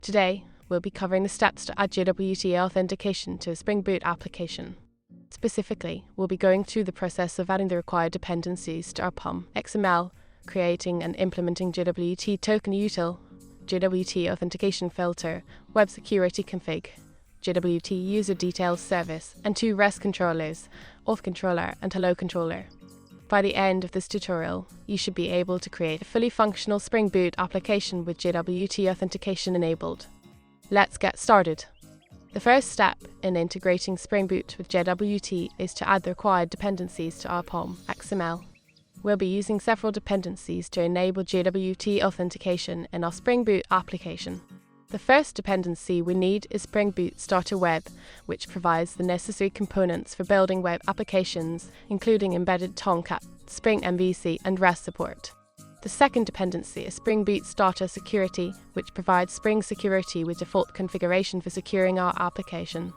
Today, we'll be covering the steps to add JWT authentication to a Spring Boot application. Specifically, we'll be going through the process of adding the required dependencies to our POM XML, creating and implementing JWT token util, JWT authentication filter, web security config, JWT user details service, and 2 REST controllers, auth controller and hello controller. By the end of this tutorial, you should be able to create a fully functional Spring Boot application with JWT authentication enabled. Let's get started. The first step in integrating Spring Boot with JWT is to add the required dependencies to our POM XML. We'll be using several dependencies to enable JWT authentication in our Spring Boot application. The first dependency we need is Spring Boot Starter Web, which provides the necessary components for building web applications, including embedded Tomcat, Spring MVC, and REST support. The second dependency is Spring Boot Starter Security, which provides Spring Security with default configuration for securing our application.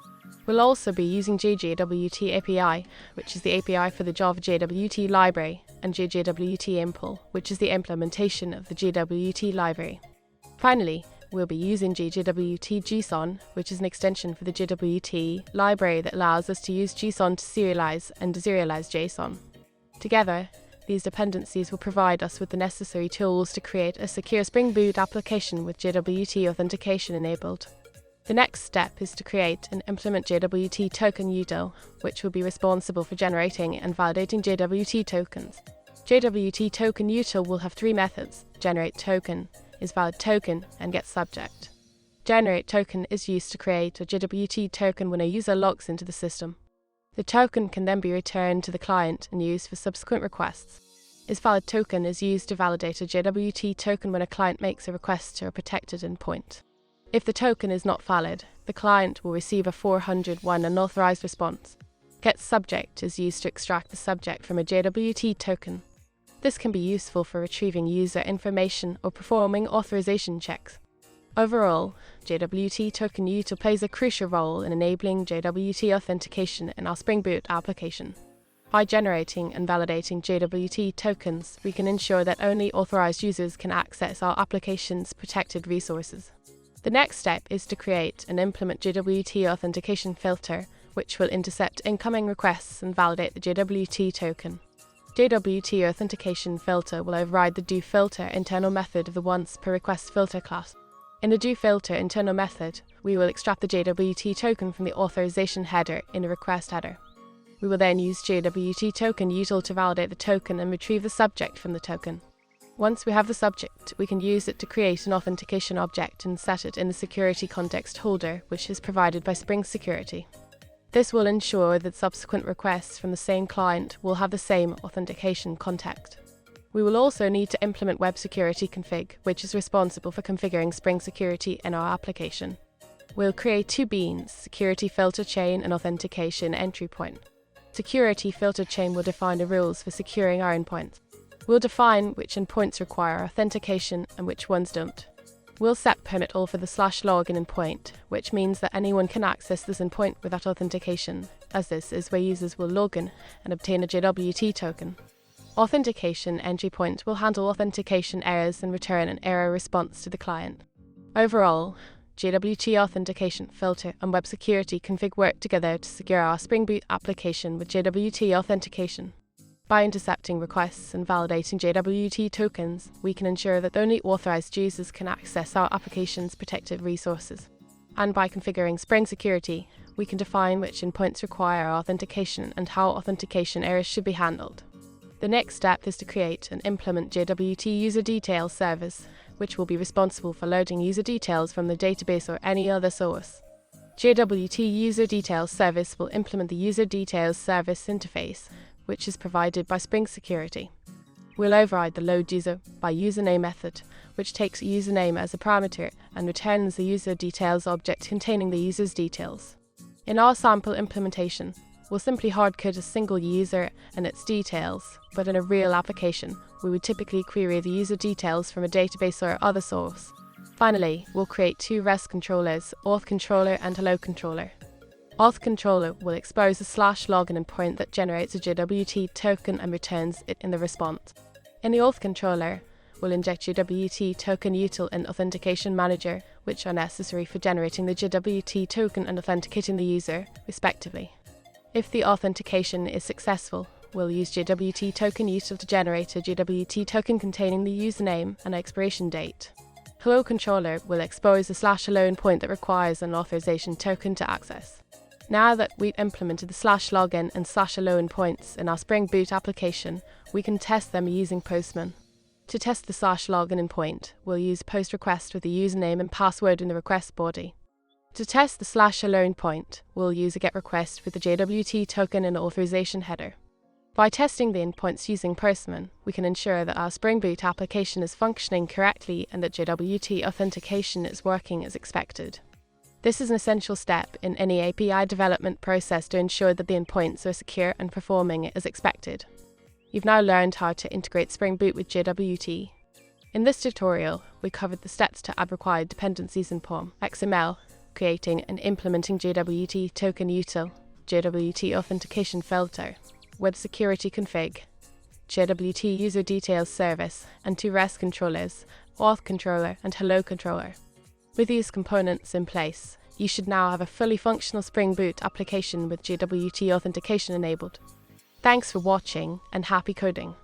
We'll also be using JWT API, which is the API for the Java JWT library, and JWT Impl, which is the implementation of the JWT library. Finally, we'll be using JWT-JSON, which is an extension for the JWT library that allows us to use JSON to serialize and deserialize JSON. Together, these dependencies will provide us with the necessary tools to create a secure Spring Boot application with JWT authentication enabled. The next step is to create and implement JWT token util, which will be responsible for generating and validating JWT tokens. JWT token util will have 3 methods: generate token, is valid token, and get subject. Generate token is used to create a JWT token when a user logs into the system. The token can then be returned to the client and used for subsequent requests. Is valid token is used to validate a JWT token when a client makes a request to a protected endpoint. If the token is not valid, the client will receive a 401 unauthorized response. Get subject is used to extract the subject from a JWT token. This can be useful for retrieving user information or performing authorization checks. Overall, JWT token util plays a crucial role in enabling JWT authentication in our Spring Boot application. By generating and validating JWT tokens, we can ensure that only authorized users can access our application's protected resources. The next step is to create and implement JWT authentication filter, which will intercept incoming requests and validate the JWT token. JWT authentication filter will override the doFilter internal method of the once per request filter class. In the doFilter internal method, we will extract the JWT token from the authorization header in a request header. We will then use JWT token util to validate the token and retrieve the subject from the token. Once we have the subject, we can use it to create an authentication object and set it in the security context holder, which is provided by Spring Security. This will ensure that subsequent requests from the same client will have the same authentication context. We will also need to implement web security config, which is responsible for configuring Spring Security in our application. We'll create 2 beans, security filter chain and authentication entry point. Security filter chain will define the rules for securing our endpoints. We'll define which endpoints require authentication and which ones don't. We'll set permit all for the /login endpoint, which means that anyone can access this endpoint without authentication, as this is where users will log in and obtain a JWT token. Authentication entry point will handle authentication errors and return an error response to the client. Overall, JWT authentication filter and web security config work together to secure our Spring Boot application with JWT authentication. By intercepting requests and validating JWT tokens, we can ensure that only authorized users can access our application's protected resources. And by configuring Spring Security, we can define which endpoints require authentication and how authentication errors should be handled. The next step is to create and implement JWT user details service, which will be responsible for loading user details from the database or any other source. JWT user details service will implement the user details service interface, which is provided by Spring Security. We'll override the load user by username method, which takes username as a parameter and returns the user details object containing the user's details. In our sample implementation, we'll simply hardcode a single user and its details, but in a real application, we would typically query the user details from a database or other source. Finally, we'll create 2 REST controllers, auth controller and hello controller. Auth controller will expose a /login endpoint that generates a JWT token and returns it in the response. In the auth controller, will inject JWT token Util and Authentication Manager, which are necessary for generating the JWT token and authenticating the user, respectively. If the authentication is successful, we'll use JWT token Util to generate a JWT token containing the username and expiration date. Hello controller will expose the /hello endpoint that requires an authorization token to access. Now that we've implemented the /login and /hello endpoints in our Spring Boot application, we can test them using Postman. To test the /login endpoint, we'll use post request with the username and password in the request body. To test the /hello endpoint, we'll use a get request with the JWT token and authorization header. By testing the endpoints using Postman, we can ensure that our Spring Boot application is functioning correctly and that JWT authentication is working as expected. This is an essential step in any API development process to ensure that the endpoints are secure and performing as expected. You've now learned how to integrate Spring Boot with JWT. In this tutorial, we covered the steps to add required dependencies in POM, XML, creating and implementing JWT token Util, JWT authentication filter, web security config, JWT user details service, and two REST controllers, auth controller and hello controller. With these components in place, you should now have a fully functional Spring Boot application with JWT authentication enabled. Thanks for watching and happy coding!